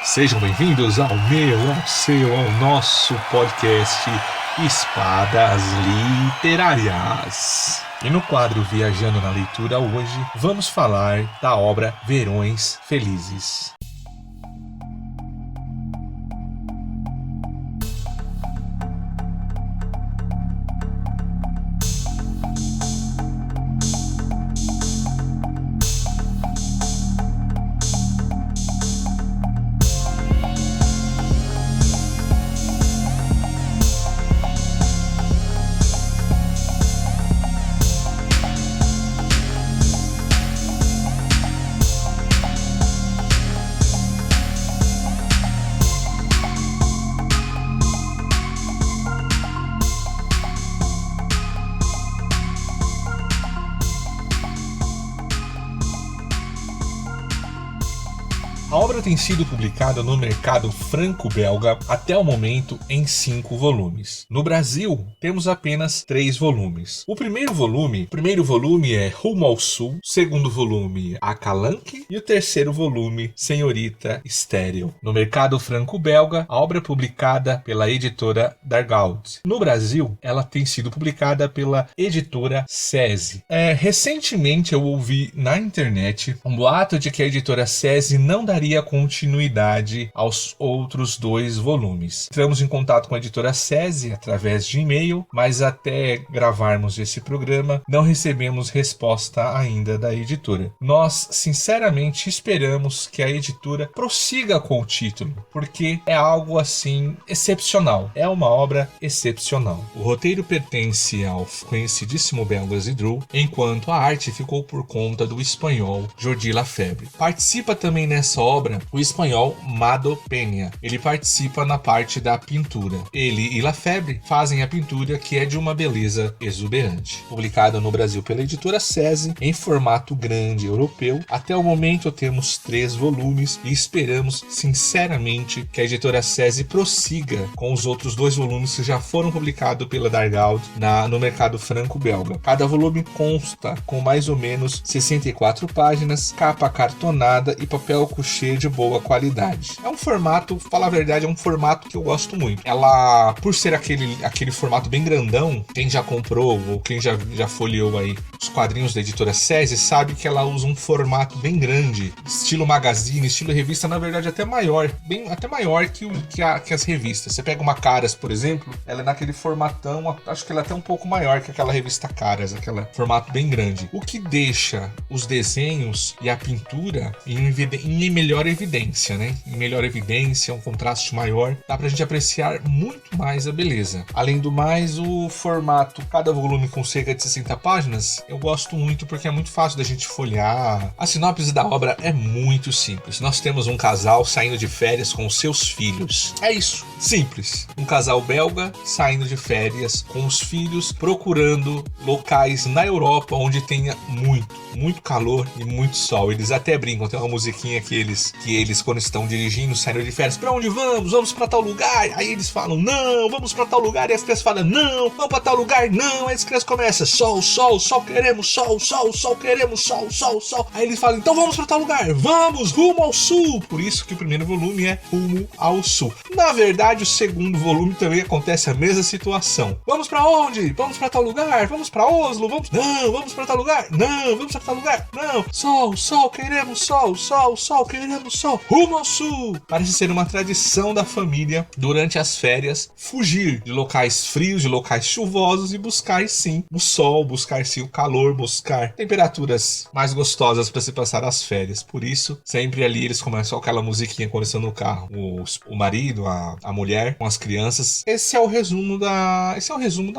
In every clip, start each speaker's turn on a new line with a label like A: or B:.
A: Sejam bem-vindos ao meu, ao seu, ao nosso podcast Espadas Literárias. E no quadro Viajando na Leitura hoje, vamos falar da obra Verões Felizes. A obra tem sido publicada no mercado franco-belga até o momento em 5 volumes. No Brasil, temos apenas 3 volumes. O primeiro volume é Rumo ao Sul, o segundo volume A Calanque e o terceiro volume Senhorita Estéril. No mercado franco-belga, a obra é publicada pela editora Dargaud. No Brasil, ela tem sido publicada pela editora SESI. Recentemente eu ouvi na internet um boato de que a editora SESI não daria continuidade aos outros 2 volumes. Entramos em contato com a editora SESI através de e-mail, mas até gravarmos esse programa não recebemos resposta ainda da editora. Nós sinceramente esperamos que a editora prossiga com o título, porque é algo assim excepcional, é uma obra excepcional. O roteiro pertence ao conhecidíssimo belga Zidrou, enquanto a arte ficou por conta do espanhol Jordi Lafebre. Participa também nessa obra o espanhol Mado Peña. Ele participa na parte da pintura. Ele e Lafebre fazem a pintura, que é de uma beleza exuberante. Publicada no Brasil pela editora SESI, em formato grande europeu. Até o momento temos 3 volumes e esperamos sinceramente que a editora SESI prossiga com os outros 2 volumes que já foram publicados pela Dargaud no mercado franco-belga. Cada volume consta com mais ou menos 64 páginas, capa cartonada e papel couché de boa qualidade. É um formato, falar a verdade, é um formato que eu gosto muito. Ela, por ser aquele formato bem grandão, quem já comprou ou quem já folheou aí os quadrinhos da editora SESI sabe que ela usa um formato bem grande, estilo magazine, estilo revista, na verdade até maior, até maior que as revistas. Você pega uma Caras, por exemplo, ela é naquele formatão, acho que ela é até um pouco maior que aquela revista Caras, aquele formato bem grande. O que deixa os desenhos e a pintura em melhor evidência, né? Em melhor evidência, um contraste maior, dá pra gente apreciar muito mais a beleza. Além do mais, o formato, cada volume com cerca de 60 páginas, eu gosto muito porque é muito fácil da gente folhear. A sinopse da obra é muito simples. Nós temos um casal saindo de férias com os seus filhos. É isso, simples. Um casal belga saindo de férias com os filhos, procurando locais na Europa onde tenha muito calor e muito sol. Eles até brincam, tem uma musiquinha que eles quando estão dirigindo, saindo de férias, pra onde vamos? Vamos pra tal lugar. Aí eles falam, não, vamos pra tal lugar. E as crianças falam, não, vamos pra tal lugar, não. Aí as crianças começam, sol, queremos sol, queremos sol. Aí eles falam, então vamos pra tal lugar, vamos, rumo ao sul. Por isso que o primeiro volume é Rumo ao Sul. Na verdade, o segundo volume também acontece a mesma situação. Vamos pra onde? Vamos pra tal lugar, vamos pra Oslo, vamos pra tal lugar, não, vamos pra tal lugar, não. Sol, queremos sol, queremos sol. Rumo ao Sul. Parece ser uma tradição da família, durante as férias, fugir de locais frios, de locais chuvosos e buscar sim o sol, buscar sim o calor, buscar temperaturas mais gostosas para se passar as férias. Por isso, sempre ali eles começam com aquela musiquinha quando estão no carro. O marido, a mulher, com as crianças. Esse é o resumo da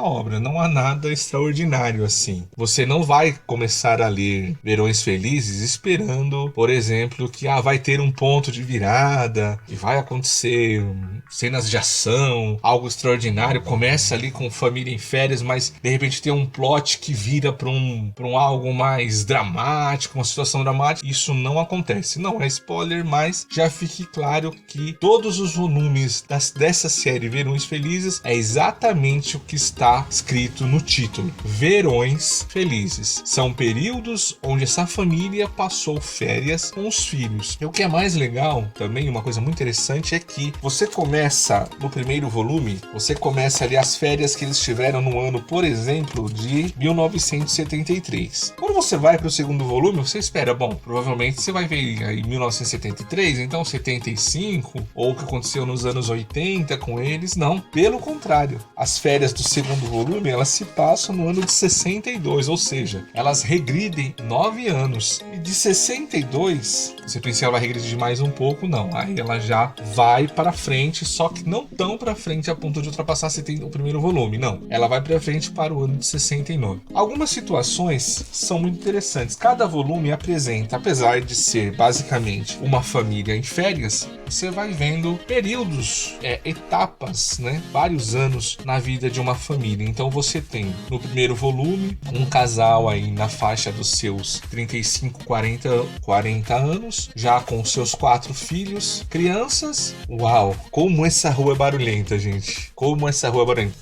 A: obra. Não há nada extraordinário assim. Você não vai começar a ler Verões Felizes esperando, por exemplo, que vai ter um ponto de virada e vai acontecer cenas de ação, algo extraordinário. Começa ali com família em férias, mas de repente tem um plot que vira para um algo mais dramático, uma situação dramática. Isso não acontece. Não é spoiler, mas já fique claro que todos os volumes dessa série Verões Felizes é exatamente o que está escrito no título. Verões Felizes. São períodos onde essa família passou férias com os filhos. E o que é mais legal também, uma coisa muito interessante, é que você começa no primeiro volume, você começa ali as férias que eles tiveram no ano, por exemplo, de 1973. Quando você vai para o segundo volume, você espera, bom, provavelmente você vai ver aí 1973, então 75, ou o que aconteceu nos anos 80 com eles. Não, pelo contrário, as férias do segundo volume, elas se passam no ano de 62, ou seja, elas regridem 9 anos. E de 62, você pensa que ela vai regredir mais um pouco, não, aí ela já vai para frente, só que não tão para frente a ponto de ultrapassar o primeiro volume, não, ela vai para frente para o ano de 69. Algumas situações são muito interessantes. Cada volume apresenta, apesar de ser basicamente uma família em férias, você vai vendo períodos, etapas, né? Vários anos na vida de uma família. Então você tem no primeiro volume um casal aí na faixa dos seus 35, 40 anos, já com seus 4 filhos, crianças. Uau, como essa rua é barulhenta, gente. Como essa rua é barulhenta.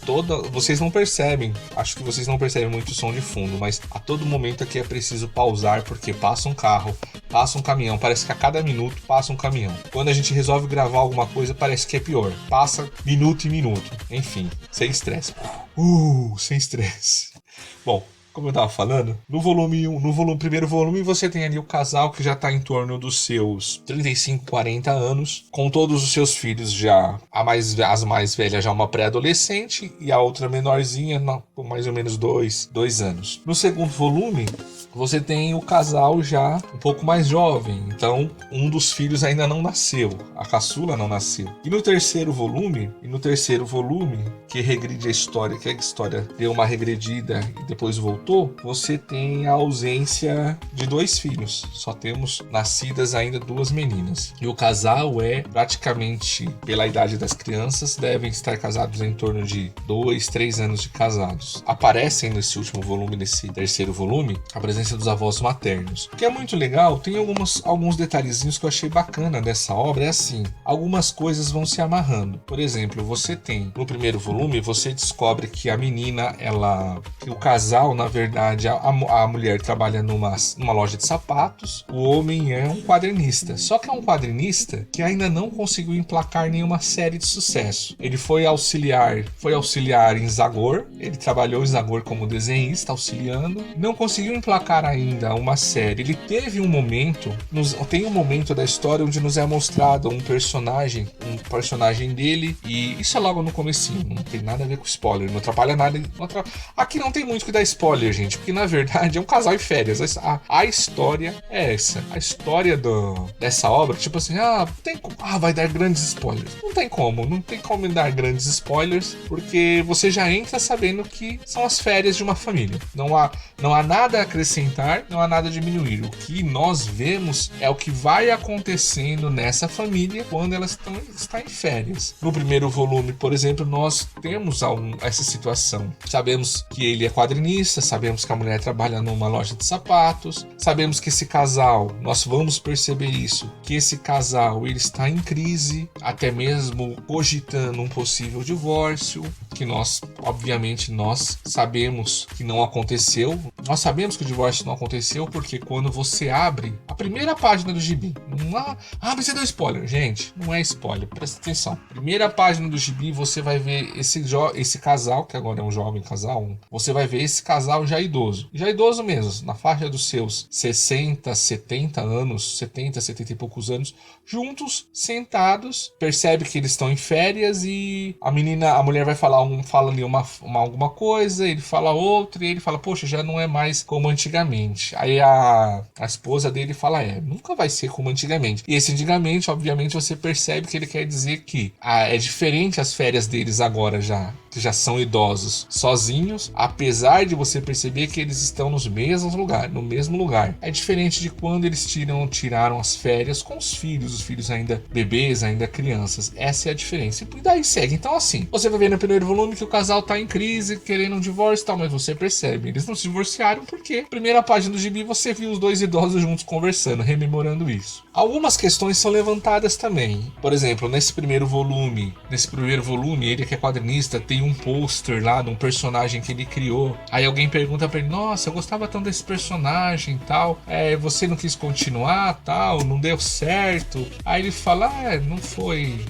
A: Vocês não percebem, acho que vocês não percebem muito o som de fundo, mas a todo momento aqui é preciso pausar porque passa um carro, passa um caminhão, parece que a cada minuto passa um caminhão. Quando a gente resolve gravar alguma coisa, parece que é pior. Passa minuto e minuto. Enfim, sem estresse. Sem estresse. Bom, como eu tava falando, no primeiro volume, você tem ali o casal que já tá em torno dos seus 35, 40 anos, com todos os seus filhos já, as mais velhas já uma pré-adolescente e a outra menorzinha, com mais ou menos 2 anos. No segundo volume, você tem o casal já um pouco mais jovem, então um dos filhos ainda não nasceu, a caçula não nasceu. E no terceiro volume, que regride a história, que a história deu uma regredida e depois voltou, você tem a ausência de 2 filhos, só temos nascidas ainda 2 meninas. E o casal é praticamente, pela idade das crianças, devem estar casados em torno de 2, 3 anos de casados. Aparecem nesse último volume, nesse terceiro volume, a presença dos avós maternos. O que é muito legal, tem alguns detalhezinhos que eu achei bacana dessa obra, é assim, algumas coisas vão se amarrando. Por exemplo, você tem, no primeiro volume, você descobre que a menina, que o casal, na verdade, a mulher trabalha numa loja de sapatos, o homem é um quadrinista. Só que é um quadrinista que ainda não conseguiu emplacar nenhuma série de sucesso. Ele foi auxiliar em Zagor, ele trabalhou em Zagor como desenhista, auxiliando, não conseguiu emplacar ainda uma série. Ele teve um momento, tem um momento da história onde nos é mostrado um personagem dele, e isso é logo no comecinho, não tem nada a ver com spoiler, não atrapalha nada. Aqui não tem muito que dar spoiler, gente, porque na verdade é um casal em férias. A história é essa. A história dessa obra, tipo assim, vai dar grandes spoilers. Não tem como dar grandes spoilers, porque você já entra sabendo que são as férias de uma família. Não há nada a acrescentar, não há nada a diminuir. O que nós vemos é o que vai acontecendo nessa família quando ela está em férias. No primeiro volume, por exemplo, nós temos essa situação. Sabemos que ele é quadrinista, sabemos que a mulher trabalha numa loja de sapatos, sabemos que esse casal, nós vamos perceber isso, que esse casal ele está em crise, até mesmo cogitando um possível divórcio, que obviamente nós sabemos que não aconteceu. Nós sabemos que o divórcio não aconteceu porque quando você abre a primeira página do gibi, mas você deu spoiler, gente, não é spoiler, presta atenção. Primeira página do gibi, você vai ver esse casal, que agora é um jovem casal, você vai ver esse casal já idoso mesmo, na faixa dos seus 60, 70 anos, 70 e poucos anos, juntos, sentados, percebe que eles estão em férias e a mulher vai fala ali alguma coisa, ele fala outra e ele fala, poxa, já não é mais como antigamente. Aí a esposa dele fala, nunca vai ser como antigamente. E esse antigamente, obviamente, você percebe que ele quer dizer que é diferente as férias deles agora que já são idosos, sozinhos, apesar de você perceber que eles estão no mesmo lugar. É diferente de quando eles tiraram as férias com os filhos ainda bebês, ainda crianças. Essa é a diferença. E daí segue. Então assim, você vai ver no primeiro volume que o casal tá em crise, querendo um divórcio e tal, mas você percebe, eles não se divorciaram porque primeira página do gibi você viu os 2 idosos juntos conversando, rememorando isso. Algumas questões são levantadas também. Por exemplo, nesse primeiro volume, ele que é quadrinista, tem tem um pôster lá de um personagem que ele criou. Aí alguém pergunta pra ele: nossa, eu gostava tanto desse personagem e tal. Você não quis continuar, tal, não deu certo. Aí ele fala: não foi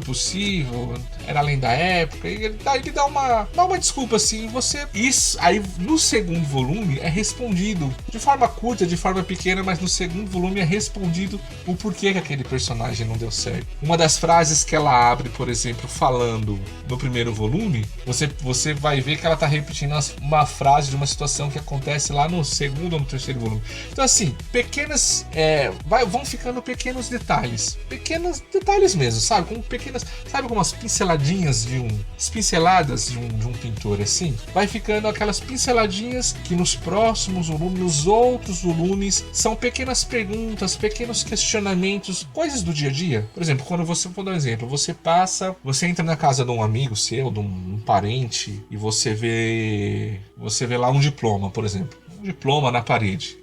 A: possível, era além da época. E ele dá uma desculpa assim. Isso aí no segundo volume é respondido de forma curta, de forma pequena, mas no segundo volume é respondido o porquê que aquele personagem não deu certo. Uma das frases que ela abre, por exemplo, falando no primeiro volume, você vai ver que ela tá repetindo uma frase de uma situação que acontece lá no segundo ou no terceiro volume. Então assim, vão ficando pequenos detalhes mesmo, sabe? Como as pinceladas de um pintor assim. Vai ficando aquelas pinceladinhas que nos próximos volumes, nos outros volumes, são pequenas perguntas, pequenos questionamentos, coisas do dia a dia. Por exemplo, vou dar um exemplo, você entra na casa de um amigo seu, de um parente, e você vê lá um diploma, por exemplo. Um diploma na parede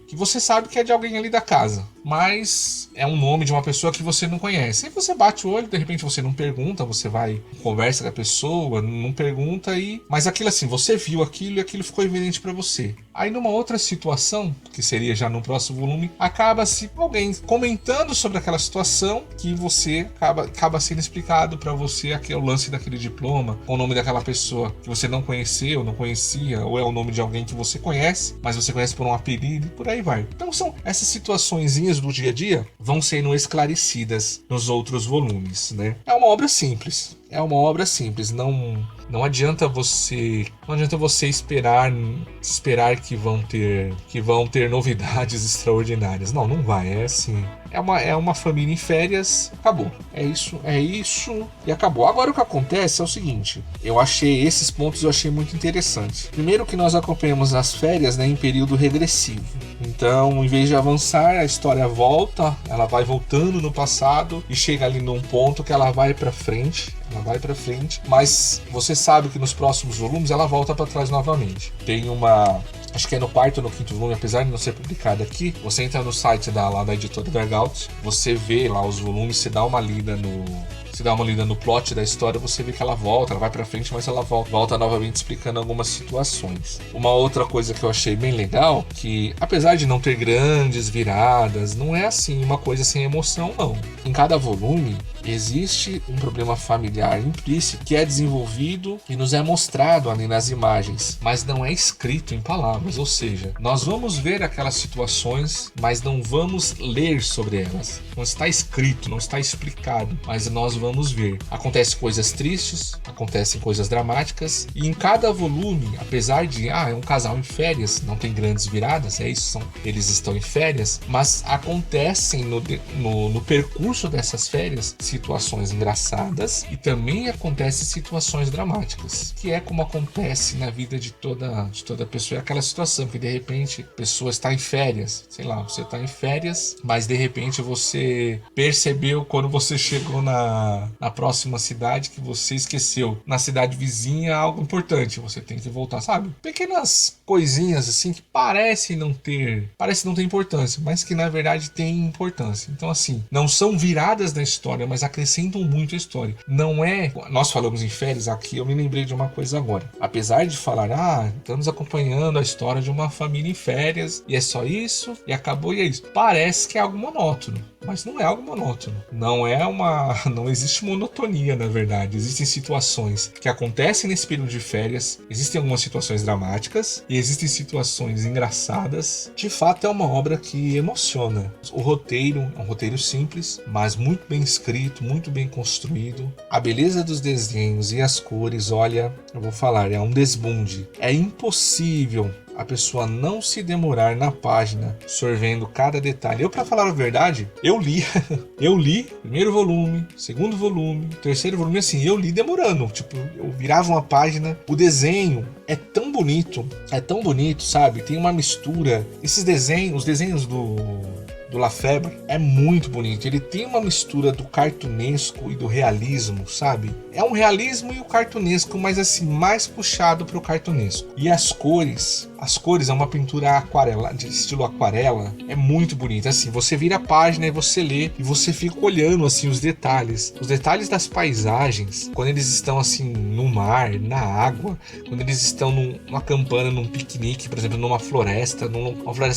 A: que você sabe que é de alguém ali da casa, mas é um nome de uma pessoa que você não conhece. Aí você bate o olho, de repente você não pergunta, você vai, conversa com a pessoa, não pergunta, mas aquilo assim, você viu aquilo e aquilo ficou evidente pra você. Aí numa outra situação, que seria já no próximo volume, acaba-se alguém comentando sobre aquela situação que você acaba sendo explicado pra você aqui é o lance daquele diploma, o nome daquela pessoa que você não conheceu, não conhecia, ou é o nome de alguém que você conhece, mas você conhece por um apelido e por aí vai. Então são essas situaçõezinhas do dia a dia vão sendo esclarecidas nos outros volumes, né? É uma obra simples, não adianta você esperar que vão ter novidades extraordinárias. Não vai, é assim. É uma família em férias, acabou. É isso e acabou. Agora o que acontece é o seguinte, esses pontos eu achei muito interessantes. Primeiro que nós acompanhamos as férias, né, em período regressivo. Então, em vez de avançar, a história ela vai voltando no passado e chega ali num ponto que ela vai pra frente, mas você sabe que nos próximos volumes ela volta para trás novamente. Acho que é no quarto ou no quinto volume, apesar de não ser publicado aqui, você entra no site lá da editora Vergalt, você vê lá os volumes, você dá uma lida no plot da história, você vê que ela vai pra frente, mas ela volta novamente explicando algumas situações. Uma outra coisa que eu achei bem legal, que apesar de não ter grandes viradas, não é assim uma coisa sem emoção, não. Em cada volume existe um problema familiar implícito que é desenvolvido e nos é mostrado ali nas imagens, mas não é escrito em palavras, ou seja, nós vamos ver aquelas situações, mas não vamos ler sobre elas. Não está escrito, não está explicado, mas nós vamos ver. Acontecem coisas tristes, acontecem coisas dramáticas, e em cada volume, apesar de é um casal em férias, não tem grandes viradas, eles estão em férias, mas acontecem no percurso dessas férias situações engraçadas e também acontecem situações dramáticas, que é como acontece na vida de toda pessoa. É aquela situação que de repente a pessoa está em férias, você está em férias, mas de repente você percebeu quando você chegou na próxima cidade que você esqueceu na cidade vizinha algo importante, você tem que voltar, sabe? Pequenas coisinhas assim que parecem não ter importância, mas que na verdade tem importância. Então assim, não são viradas na história, mas acrescentam muito a história. Não é... Nós falamos em férias aqui, eu me lembrei de uma coisa agora. Apesar de falar, estamos acompanhando a história de uma família em férias, e é só isso, e acabou, e é isso. Parece que é algo monótono, mas não é algo monótono. Não existe monotonia, na verdade. Existem situações que acontecem nesse período de férias, existem algumas situações dramáticas, e existem situações engraçadas. De fato, é uma obra que emociona. O roteiro é um roteiro simples, mas muito bem escrito, muito bem construído. A beleza dos desenhos e as cores, olha, eu vou falar, é um desbunde. É impossível a pessoa não se demorar na página, sorvendo cada detalhe. Pra falar a verdade, eu li primeiro volume, segundo volume, terceiro volume, assim, eu li demorando. Eu virava uma página, o desenho é tão bonito, sabe? Tem uma mistura. Os desenhos do Lafebre é muito bonito. Ele tem uma mistura do cartunesco e do realismo, sabe? É um realismo e o cartunesco, mas assim, mais puxado pro cartunesco. E as cores as cores, é uma pintura aquarela, de estilo aquarela, é muito bonita. Assim, você vira a página e você lê e você fica olhando assim os detalhes das paisagens, quando eles estão assim no mar, na água, quando eles estão numa campana, num piquenique, por exemplo, numa floresta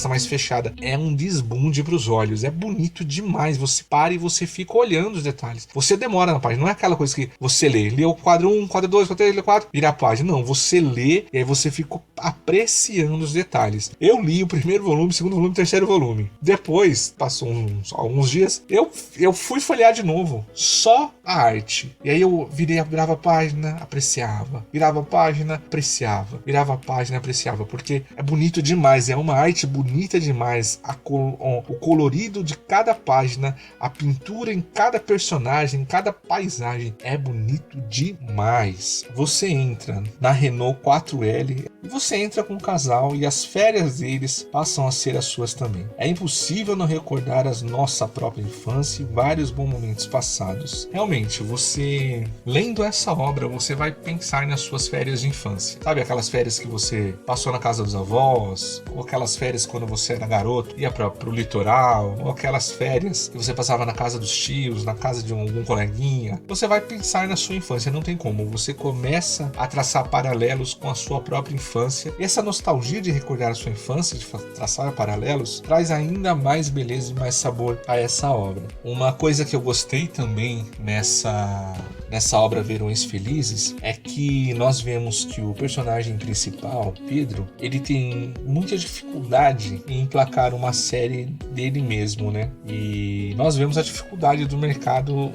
A: mais fechada, é um desbunde para os olhos, é bonito demais. Você para e você fica olhando os detalhes. Você demora na página, não é aquela coisa que você lê o quadro 1, quadro 2, quadro 3, 4, vira a página. Não, você lê e aí você fica apreciando os detalhes. Eu li o primeiro volume, o segundo volume, o terceiro volume. Depois, passou alguns dias, eu fui folhear de novo, só a arte. E aí eu virava a página, apreciava. Virava a página, apreciava. Virava a página, apreciava. Porque é bonito demais, é uma arte bonita demais. O colorido de cada página, a pintura em cada personagem, em cada paisagem, é bonito demais. Você entra na Renault 4L e você entra com um casal e as férias deles passam a ser as suas também. É impossível não recordar a nossa própria infância e vários bons momentos passados. Realmente, você lendo essa obra, você vai pensar nas suas férias de infância. Sabe aquelas férias que você passou na casa dos avós, ou aquelas férias quando você era garoto, ia pro litoral, ou aquelas férias que você passava na casa dos tios, na casa de algum coleguinha. Você vai pensar na sua infância, não tem como. Você começa a traçar paralelos com a sua própria infância. E essa nostalgia de recordar a sua infância, de traçar paralelos, traz ainda mais beleza e mais sabor a essa obra. Uma coisa que eu gostei também nessa obra Verões Felizes é que nós vemos que o personagem principal, Pedro, ele tem muita dificuldade em emplacar uma série dele mesmo, né? E nós vemos a dificuldade do mercado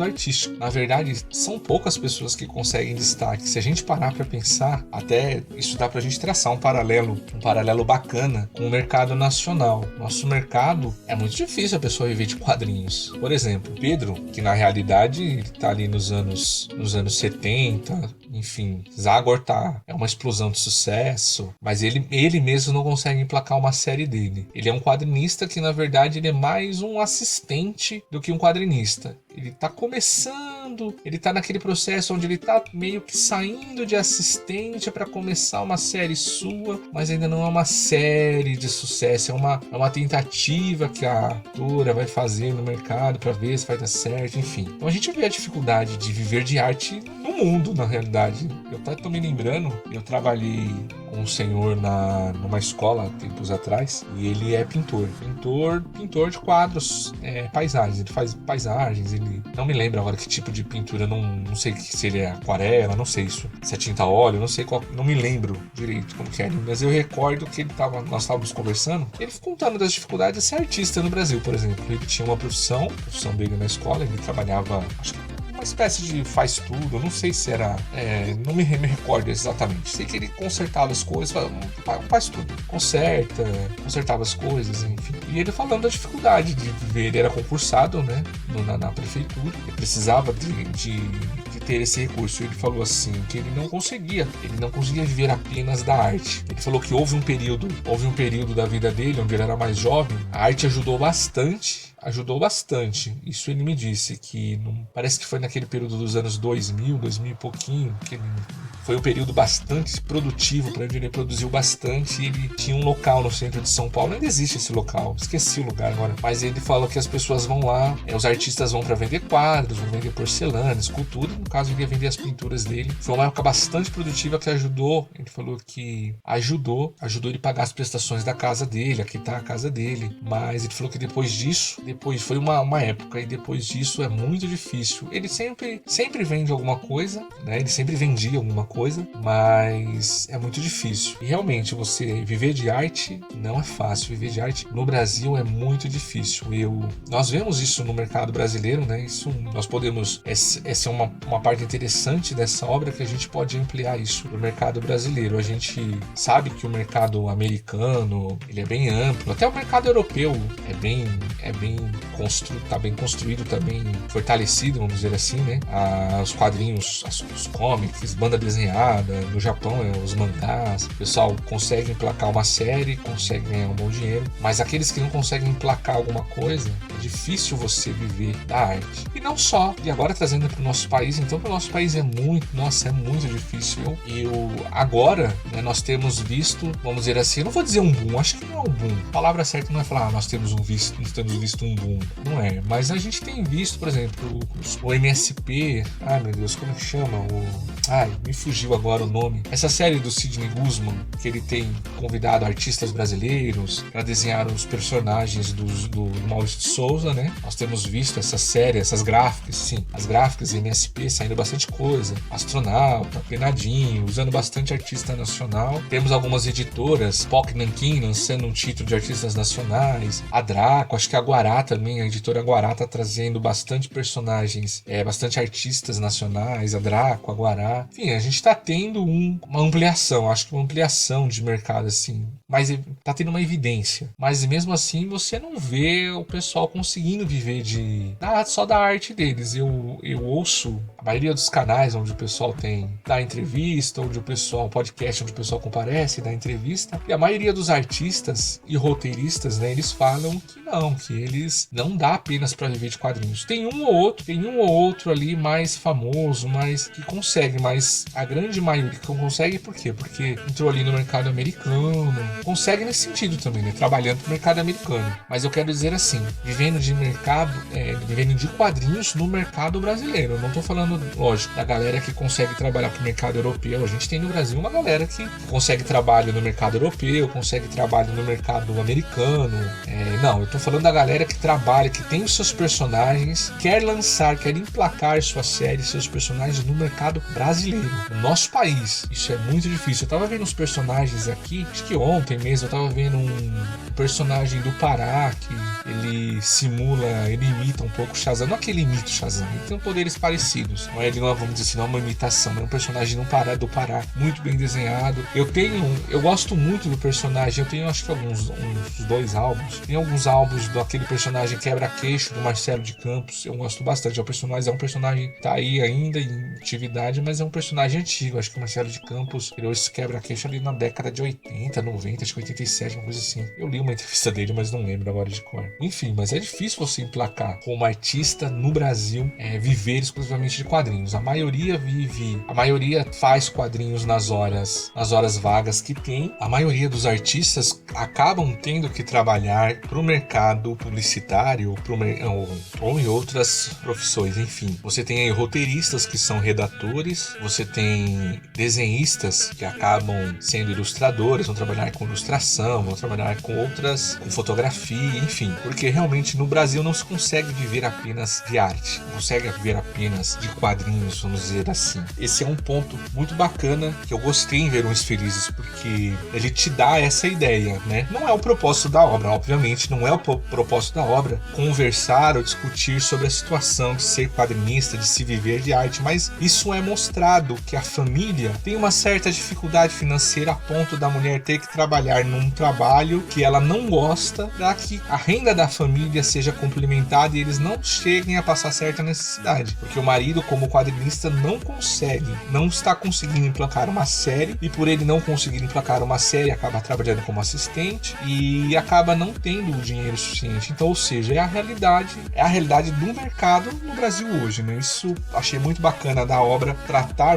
A: artístico. Na verdade, são poucas pessoas que conseguem destaque. Se a gente parar para pensar, até isso dá pra gente traçar um paralelo bacana com o mercado nacional. Nosso mercado é muito difícil a pessoa viver de quadrinhos. Por exemplo, Pedro, que na realidade ele tá ali nos anos 70, enfim, Zagor é uma explosão de sucesso, mas ele mesmo não consegue emplacar uma série dele. Ele é um quadrinista que na verdade ele é mais um assistente do que um quadrinista. Ele tá começando, ele tá naquele processo onde ele tá meio que saindo de assistente para começar uma série sua, mas ainda não é uma série de sucesso, é uma tentativa que a autora vai fazer no mercado para ver se vai dar certo, enfim. Então a gente vê a dificuldade de viver de arte no mundo, na realidade. Eu tô me lembrando, eu trabalhei com um senhor numa escola tempos atrás, e ele é pintor de quadros, paisagens, ele faz paisagens, ele não me lembro agora que tipo de pintura, não sei se ele é aquarela, não sei isso, se é tinta a óleo, não sei qual, não me lembro direito como que é, mas eu recordo que nós estávamos conversando, ele contando das dificuldades de ser artista no Brasil, por exemplo. Ele tinha uma profissão dele na escola, ele trabalhava, acho que uma espécie de faz tudo, eu não sei se era, não me recordo exatamente, sei que ele consertava as coisas, faz tudo, consertava as coisas, enfim. E ele falando da dificuldade de viver, ele era concursado, né, na prefeitura, ele precisava de ter esse recurso. Ele falou assim que ele não conseguia viver apenas da arte. Ele falou que houve um período da vida dele onde ele era mais jovem, a arte ajudou bastante. Isso ele me disse, que parece que foi naquele período dos anos 2000 e pouquinho, que foi um período bastante produtivo para ele produziu bastante. E ele tinha um local no centro de São Paulo, ainda existe esse local, esqueci o lugar agora, mas ele falou que as pessoas vão lá, os artistas vão para vender quadros, vão vender porcelana, escultura, no caso ele ia vender as pinturas dele. Foi uma época bastante produtiva que ajudou, ele falou que ajudou ele a pagar as prestações da casa dele, a quitar a casa dele, mas ele falou que depois foi uma época, e depois disso é muito difícil. Ele sempre vende alguma coisa, né? Ele sempre vendia alguma coisa, mas é muito difícil. E realmente, você viver de arte não é fácil. Viver de arte no Brasil é muito difícil. Nós vemos isso no mercado brasileiro, né? Isso nós podemos... Essa é uma parte interessante dessa obra, que a gente pode ampliar isso no mercado brasileiro. A gente sabe que o mercado americano, ele é bem amplo. Até o mercado europeu é bem tá bem construído, tá bem fortalecido, vamos dizer assim, né? Os quadrinhos, os comics, banda desenhada, no Japão os mangás, o pessoal consegue emplacar uma série, consegue ganhar um bom dinheiro, mas aqueles que não conseguem emplacar alguma coisa, é difícil você viver da arte. E não só, e agora trazendo para o nosso país, então para o nosso país é muito difícil. E agora, né, nós temos visto, vamos dizer assim, eu não vou dizer um boom, acho que não é um boom. A palavra certa não é falar, nós temos visto um boom, não é, mas a gente tem visto, por exemplo, o MSP, ai meu Deus, como é que chama? Me fugiu agora o nome. Essa série do Sidney Guzman, que ele tem convidado artistas brasileiros para desenhar os personagens do Maurício de Souza, né? Nós temos visto essa série, essas gráficas, sim, as gráficas MSP saindo bastante coisa. Astronauta, Penadinho, usando bastante artista nacional. Temos algumas editoras, POC Nankin lançando um título de artistas nacionais. A Draco, acho que a Guará também, a editora Guará tá trazendo bastante personagens, bastante artistas nacionais, a Draco, a Guará. Enfim, a gente tá tendo uma ampliação, acho que uma ampliação de mercado, assim. Mas tá tendo uma evidência. Mas mesmo assim, você não vê o pessoal conseguindo viver só da arte deles. Eu ouço a maioria dos canais onde o pessoal dá entrevista, podcast onde o pessoal comparece, dá entrevista. E a maioria dos artistas e roteiristas, né, eles falam que eles não dá apenas para viver de quadrinhos. Tem um ou outro ali mais famoso, mais que consegue, mas a grande maioria que não consegue, por quê? Porque entrou ali no mercado americano, consegue nesse sentido também, né? Trabalhando no mercado americano. Mas eu quero dizer assim, vivendo de quadrinhos no mercado brasileiro. Eu não tô falando, lógico, da galera que consegue trabalhar pro mercado europeu. A gente tem no Brasil uma galera que consegue trabalho no mercado europeu, consegue trabalho no mercado americano. Não, eu tô falando da galera que trabalha, que tem os seus personagens, quer emplacar suas séries, seus personagens no mercado brasileiro, no nosso país. Isso é muito difícil. Eu tava vendo uns personagens aqui, acho que ontem mesmo, eu tava vendo um personagem do Pará que ele imita um pouco o Shazam. Não é que ele imita o Shazam, ele tem poderes parecidos. Não é, vamos dizer assim, não é uma imitação, é um personagem do Pará, muito bem desenhado. Eu gosto muito do personagem, eu tenho acho que uns 2 álbuns. Tem alguns álbuns daquele personagem Quebra-Queixo, do Marcelo de Campos, eu gosto bastante. É um personagem que tá aí ainda em atividade, mas é um personagem antigo. Acho que o Marcelo de Campos criou esse Quebra-Queixo ali na década de 80, 90, acho que 87, uma coisa assim. Eu li uma entrevista dele, mas não lembro agora de cor. Enfim, mas é difícil você emplacar como artista no Brasil, viver exclusivamente de quadrinhos. A maioria faz quadrinhos nas horas vagas que tem. A maioria dos artistas acabam tendo que trabalhar pro mercado publicitário ou em outras profissões. Enfim, você tem aí roteiristas que são redatores, você tem desenhistas que acabam sendo ilustradores, vão trabalhar com ilustração, vão trabalhar com fotografia, enfim, porque realmente no Brasil não se consegue viver apenas de arte, não consegue viver apenas de quadrinhos, vamos dizer assim. Esse é um ponto muito bacana que eu gostei em Verões Felizes, porque ele te dá essa ideia, né? Não é o propósito da obra, obviamente, não é o propósito da obra conversar ou discutir sobre a situação de ser quadrinista, de se viver de arte, mas isso é mostrado que a família tem uma certa dificuldade financeira a ponto da mulher ter que trabalhar num trabalho que ela não gosta, para que a renda da família seja complementada e eles não cheguem a passar certa necessidade, porque o marido, como quadrinista, não está conseguindo emplacar uma série, e por ele não conseguir emplacar uma série, acaba trabalhando como assistente e acaba não tendo o dinheiro suficiente. Então, ou seja, é a realidade do mercado no Brasil hoje, né? Isso achei muito bacana da obra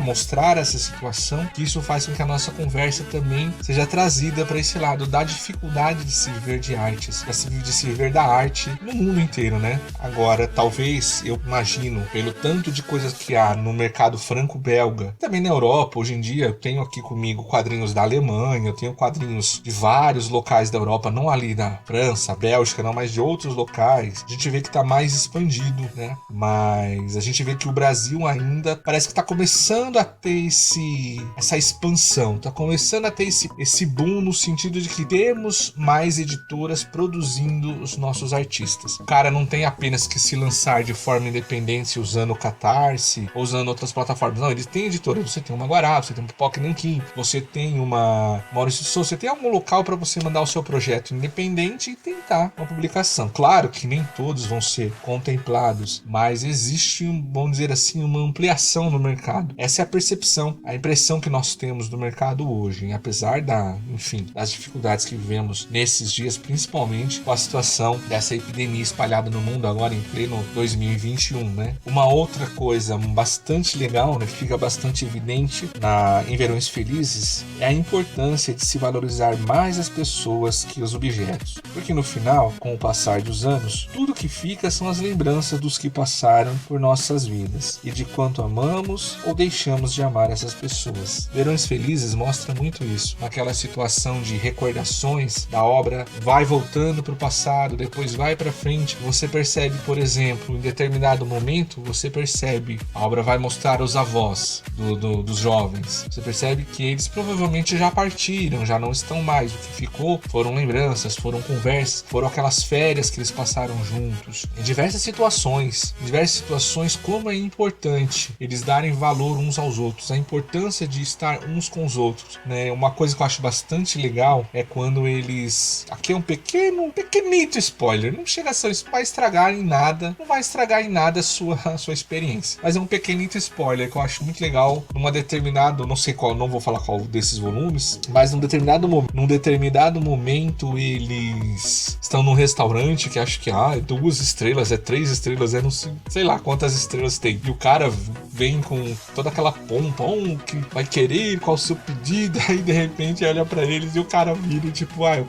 A: mostrar essa situação, que isso faz com que a nossa conversa também seja trazida para esse lado da dificuldade de se viver de artes, de se viver da arte no mundo inteiro, né? Agora, talvez, eu imagino, pelo tanto de coisas que há no mercado franco-belga, também na Europa, hoje em dia, eu tenho aqui comigo quadrinhos da Alemanha, eu tenho quadrinhos de vários locais da Europa, não ali da França, Bélgica, não, mas de outros locais. A gente vê que está mais expandido, né? Mas a gente vê que o Brasil ainda parece que está começando a ter essa expansão, está começando a ter esse boom no sentido de que temos mais editoras produzindo os nossos artistas. O cara não tem apenas que se lançar de forma independente usando o Catarse ou usando outras plataformas. Não, eles têm editora. Você tem uma Guará, você tem um Pipoca Nanquim, você tem uma Maurício Souza, você tem algum local para você mandar o seu projeto independente e tentar uma publicação. Claro que nem todos vão ser contemplados, mas existe, vamos dizer assim, uma ampliação no mercado. Essa é a percepção, a impressão que nós temos do mercado hoje, hein? Apesar das dificuldades que vivemos nesses dias, principalmente com a situação dessa epidemia espalhada no mundo agora em pleno 2021, né? Uma outra coisa bastante legal, né, que fica bastante evidente em Verões Felizes, é a importância de se valorizar mais as pessoas que os objetos. Porque no final, com o passar dos anos, tudo que fica são as lembranças dos que passaram por nossas vidas e de quanto amamos ou deixamos de amar essas pessoas. Verões Felizes mostra muito isso, naquela situação de recordações da obra, vai voltando para o passado, depois vai para frente. Você percebe, por exemplo, em determinado momento, você percebe, a obra vai mostrar os avós dos jovens. Você percebe que eles provavelmente já partiram, já não estão mais. O que ficou foram lembranças, foram conversas, foram aquelas férias que eles passaram juntos. Em diversas situações, como é importante eles darem valor uns aos outros, a importância de estar uns com os outros, né? Uma coisa que eu acho bastante legal é quando eles... Aqui é um pequenito spoiler, não chega a ser, vai estragar em nada, não vai estragar em nada a sua experiência, mas é um pequenito spoiler que eu acho muito legal. Numa determinado, não sei qual, não vou falar qual desses volumes, mas num determinado momento eles estão num restaurante que acho que é 2 estrelas, é 3 estrelas, é não sei lá quantas estrelas tem, e o cara vem com toda aquela pompa, que vai querer, qual o seu pedido, aí de repente olha pra eles e o cara vira tipo, eu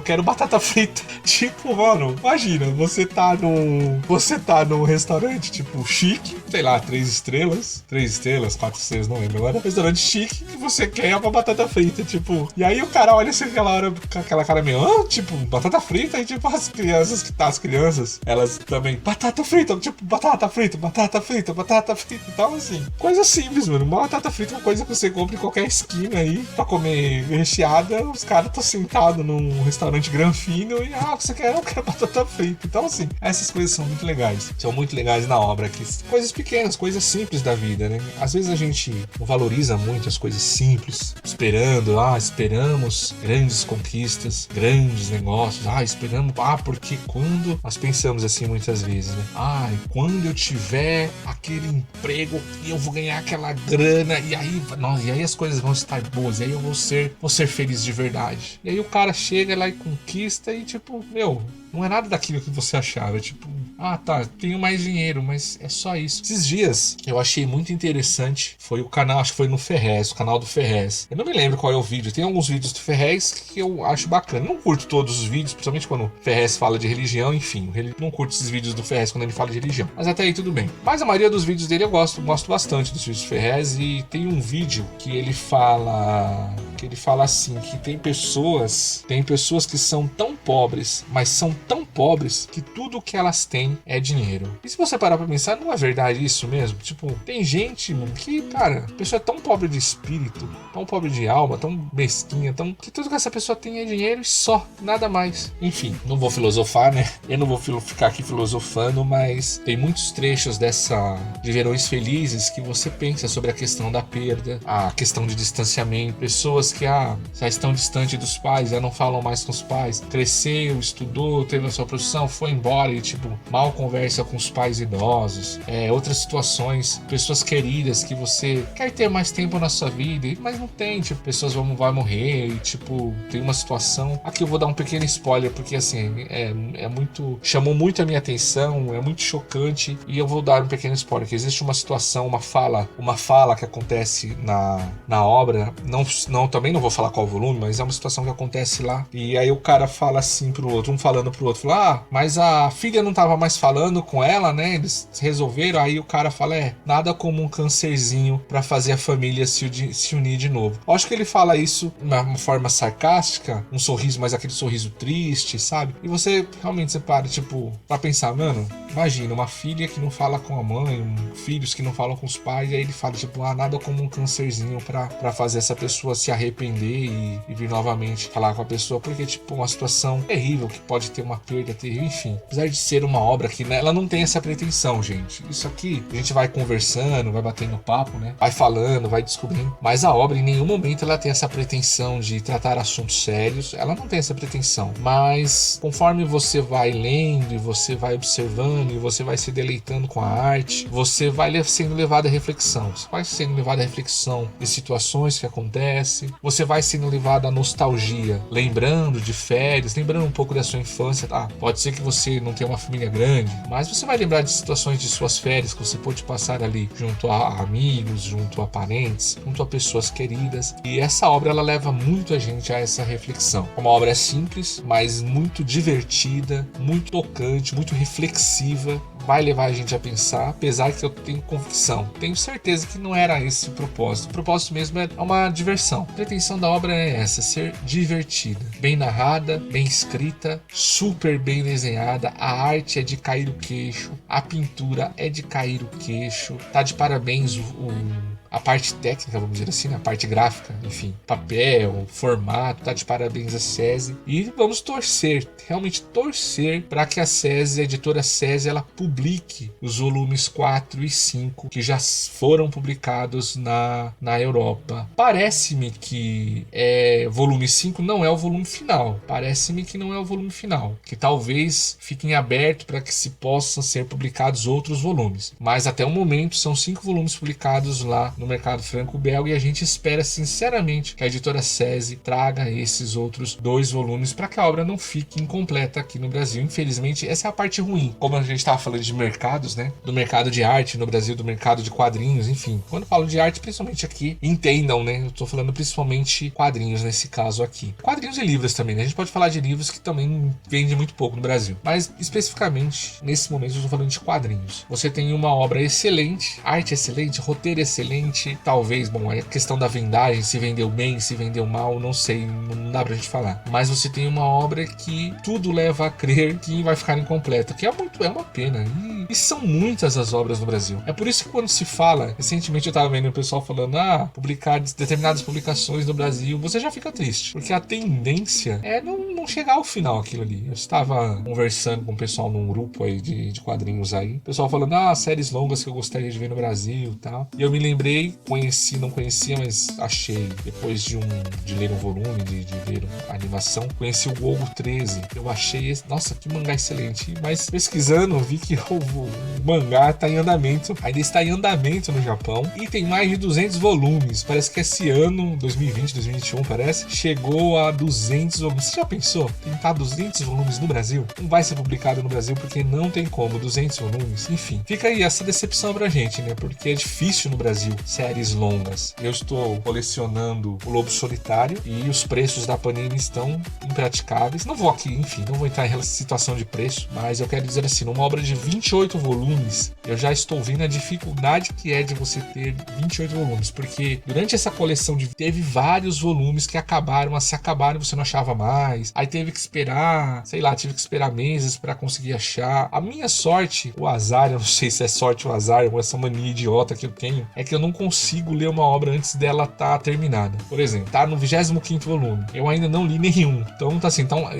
A: quero batata frita. Tipo, mano, imagina, você tá num restaurante tipo chique, sei lá, 3 estrelas, 4 estrelas, não lembro agora, restaurante chique, que você quer uma batata frita, tipo, e aí o cara olha assim aquela hora, com aquela cara meio, tipo, batata frita, e tipo, as crianças, elas também, batata frita, tipo, batata frita, então assim, coisa simples, mano, uma batata frita é uma coisa que você compra em qualquer esquina aí, pra comer recheada, os caras estão sentados num restaurante granfino e, você quer? Eu quero batata frita, então assim, essas coisas são muito legais na obra aqui, coisas pequenas, coisas simples da vida, né? Às vezes a gente não valoriza muito as coisas simples, esperamos grandes conquistas, grandes negócios, esperamos, porque quando nós pensamos assim muitas vezes, né? Quando eu tiver aquele emprego e eu vou ganhar aquela grana, e aí as coisas vão estar boas, e aí eu vou ser feliz de verdade. E aí o cara chega lá e conquista e tipo, não é nada daquilo que você achava, tipo, tenho mais dinheiro, mas é só isso. Esses dias eu achei muito interessante, foi o canal, acho que foi no Ferrez, o canal do Ferrez. Eu não me lembro qual é o vídeo, tem alguns vídeos do Ferrez que eu acho bacana. Eu não curto todos os vídeos, principalmente quando o Ferrez fala de religião, enfim, ele não curto esses vídeos do Ferrez quando ele fala de religião. Mas até aí tudo bem. Mas a maioria dos vídeos dele eu gosto bastante dos vídeos do Ferrez, e tem um vídeo que ele fala assim, que tem pessoas que são tão pobres, mas são tão pobres que tudo que elas têm é dinheiro. E se você parar pra pensar, não é verdade isso mesmo? Tipo, tem gente, mano, que, cara, a pessoa é tão pobre de espírito, tão pobre de alma, tão mesquinha, que tudo que essa pessoa tem é dinheiro e só, nada mais. Enfim, não vou filosofar, né? Eu não vou ficar aqui filosofando, mas tem muitos trechos de Verões Felizes que você pensa sobre a questão da perda, a questão de distanciamento, pessoas que já estão distantes dos pais, já não falam mais com os pais, cresceu, estudou, teve a sua profissão, foi embora e tipo, mal conversa com os pais idosos, outras situações, pessoas queridas que você quer ter mais tempo na sua vida, mas não tem, tipo, pessoas vão morrer e tipo, tem uma situação, aqui eu vou dar um pequeno spoiler, porque assim, chamou muito a minha atenção, é muito chocante, e eu vou dar um pequeno spoiler, que existe uma situação, uma fala que acontece na obra, também não vou falar qual volume, mas é uma situação que acontece lá, e aí o cara fala assim pro outro, um falando pro outro, mas a filha não tava mais falando com ela, né, eles resolveram, aí o cara fala, nada como um cancerzinho pra fazer a família se unir de novo. Eu acho que ele fala isso de uma forma sarcástica, um sorriso, mas aquele sorriso triste, sabe, e você realmente para, tipo, pra pensar, mano, imagina, uma filha que não fala com a mãe, filhos que não falam com os pais, e aí ele fala, tipo, nada como um cancerzinho pra fazer essa pessoa se arrepender e vir novamente falar com a pessoa, porque, tipo, uma situação terrível que pode ter uma perda perda terrível, enfim. Apesar de ser uma obra que, né, ela não tem essa pretensão, gente. Isso aqui, a gente vai conversando, vai batendo papo, né? Vai falando, vai descobrindo. Mas a obra, em nenhum momento, ela tem essa pretensão de tratar assuntos sérios. Ela não tem essa pretensão. Mas, conforme você vai lendo e você vai observando e você vai se deleitando com a arte, você vai sendo levado à reflexão. Você vai sendo levado à reflexão de situações que acontecem. Você vai sendo levado à nostalgia, lembrando de férias, lembrando um pouco da sua infância. Pode ser que você não tenha uma família grande, mas você vai lembrar de situações de suas férias que você pôde passar ali junto a amigos, junto a parentes, junto a pessoas queridas. E essa obra, ela leva muito a gente a essa reflexão. Uma obra simples, mas muito divertida, muito tocante, muito reflexiva. Vai levar a gente a pensar, apesar que eu tenho convicção, tenho certeza que não era esse o propósito. O propósito mesmo é uma diversão. A pretensão da obra é essa, ser divertida, bem narrada, bem escrita, super bem desenhada, a arte é de cair o queixo, a pintura é de cair o queixo, tá de parabéns a parte técnica, vamos dizer assim, a parte gráfica, enfim, papel, formato, tá de parabéns a SESI. E vamos torcer, realmente torcer, para que a SESI, a editora SESI, ela publique os volumes 4 e 5 que já foram publicados na Europa. Parece-me que volume 5 não é o volume final. Parece-me que não é o volume final. Que talvez fiquem aberto para que se possam ser publicados outros volumes. Mas até o momento são 5 volumes publicados lá no mercado franco-belga e a gente espera sinceramente que a editora SESI traga esses outros 2 volumes para que a obra não fique incompleta aqui no Brasil. Infelizmente, essa é a parte ruim. Como a gente estava falando de mercados, né? Do mercado de arte no Brasil, do mercado de quadrinhos, enfim. Quando eu falo de arte, principalmente aqui, entendam, né? Eu tô falando principalmente quadrinhos nesse caso aqui. Quadrinhos e livros também, né? A gente pode falar de livros que também vendem muito pouco no Brasil. Mas, especificamente, nesse momento, eu tô falando de quadrinhos. Você tem uma obra excelente, arte excelente, roteiro excelente. Talvez, bom, é questão da vendagem, se vendeu bem, se vendeu mal, não sei, não dá pra gente falar. Mas você tem uma obra que tudo leva a crer que vai ficar incompleta, que é uma pena. E são muitas as obras no Brasil. É por isso que quando se fala, recentemente eu tava vendo o pessoal falando, publicar determinadas publicações no Brasil, você já fica triste, porque a tendência é não chegar ao final aquilo ali. Eu estava conversando com o pessoal num grupo aí de quadrinhos aí, o pessoal falando, séries longas que eu gostaria de ver no Brasil e tal. E eu me lembrei, não conhecia, mas achei, depois de ler um volume, de ver a animação, conheci o Gogo 13. Eu achei, nossa, que mangá excelente. Mas pesquisando, vi que o mangá tá em andamento, ainda está em andamento no Japão, e tem mais de 200 volumes. Parece que esse ano, 2020, 2021, parece, chegou a 200 volumes. Você já pensou? Tentar 200 volumes no Brasil? Não vai ser publicado no Brasil porque não tem como, 200 volumes. Enfim, fica aí essa decepção pra gente, né? Porque é difícil no Brasil séries longas. Eu estou colecionando O Lobo Solitário e os preços da Panini estão impraticáveis. Não vou entrar em situação de preço, mas eu quero dizer assim, numa obra de 28 volumes, eu já estou vendo a dificuldade que é de você ter 28 volumes, porque durante essa coleção teve vários volumes que se acabaram e você não achava mais, aí tive que esperar meses para conseguir achar. A minha sorte, o azar, eu não sei se é sorte ou azar, ou essa mania idiota que eu tenho, é que eu não consigo ler uma obra antes dela estar terminada. Por exemplo, tá no 25º volume, eu ainda não li nenhum, então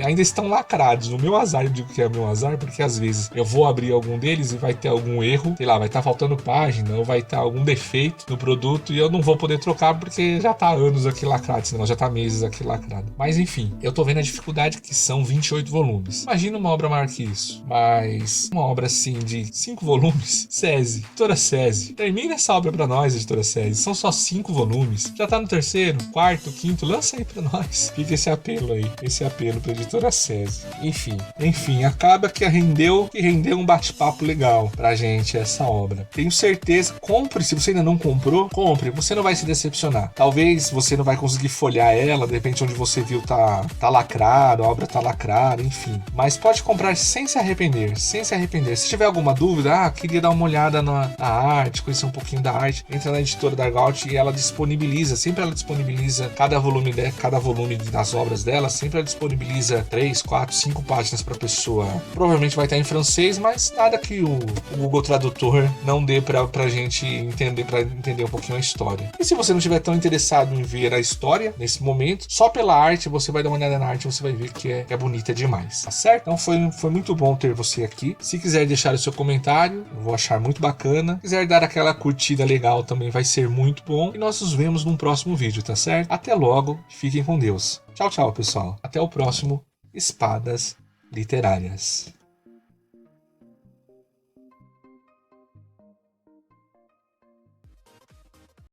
A: ainda estão lacrados. O meu azar, eu digo que é meu azar, porque às vezes eu vou abrir algum deles e vai ter algum erro, vai estar faltando página, ou vai estar algum defeito no produto e eu não vou poder trocar porque já tá há anos aqui lacrado, senão já tá meses aqui lacrado. Mas enfim, eu tô vendo a dificuldade que são 28 volumes. Imagina uma obra maior que isso, mas uma obra assim de 5 volumes, SESI, editora SESI, termina essa obra pra nós, editora SESI. São só 5 volumes, já tá no 3º, 4º, 5º, lança aí pra nós. Fica esse apelo pra editora SESI. Enfim, acaba que rendeu um bate-papo legal pra gente essa obra. Tenho certeza, compre, se você ainda não comprou, compre, você não vai se decepcionar. Talvez você não vai conseguir folhear ela, de repente onde você viu tá lacrado, a obra tá lacrada, enfim. Mas pode comprar sem se arrepender. Se tiver alguma dúvida, queria dar uma olhada na arte, conhecer um pouquinho da arte, entra na editora Dargaud e ela disponibiliza, sempre ela disponibiliza cada volume das obras dela, sempre ela disponibiliza 3, 4, 5 páginas para pessoa. Provavelmente vai estar em francês, mas nada que o Google Tradutor não dê pra gente entender, para entender um pouquinho a história. E se você não estiver tão interessado em ver a história nesse momento, só pela arte, você vai dar uma olhada na arte e você vai ver que é bonita demais, tá certo? Então foi muito bom ter você aqui. Se quiser deixar o seu comentário, eu vou achar muito bacana. Se quiser dar aquela curtida legal também vai ser muito bom. E nós nos vemos num próximo vídeo, tá certo? Até logo, fiquem com Deus. Tchau, tchau, pessoal. Até o próximo Espadas Literárias.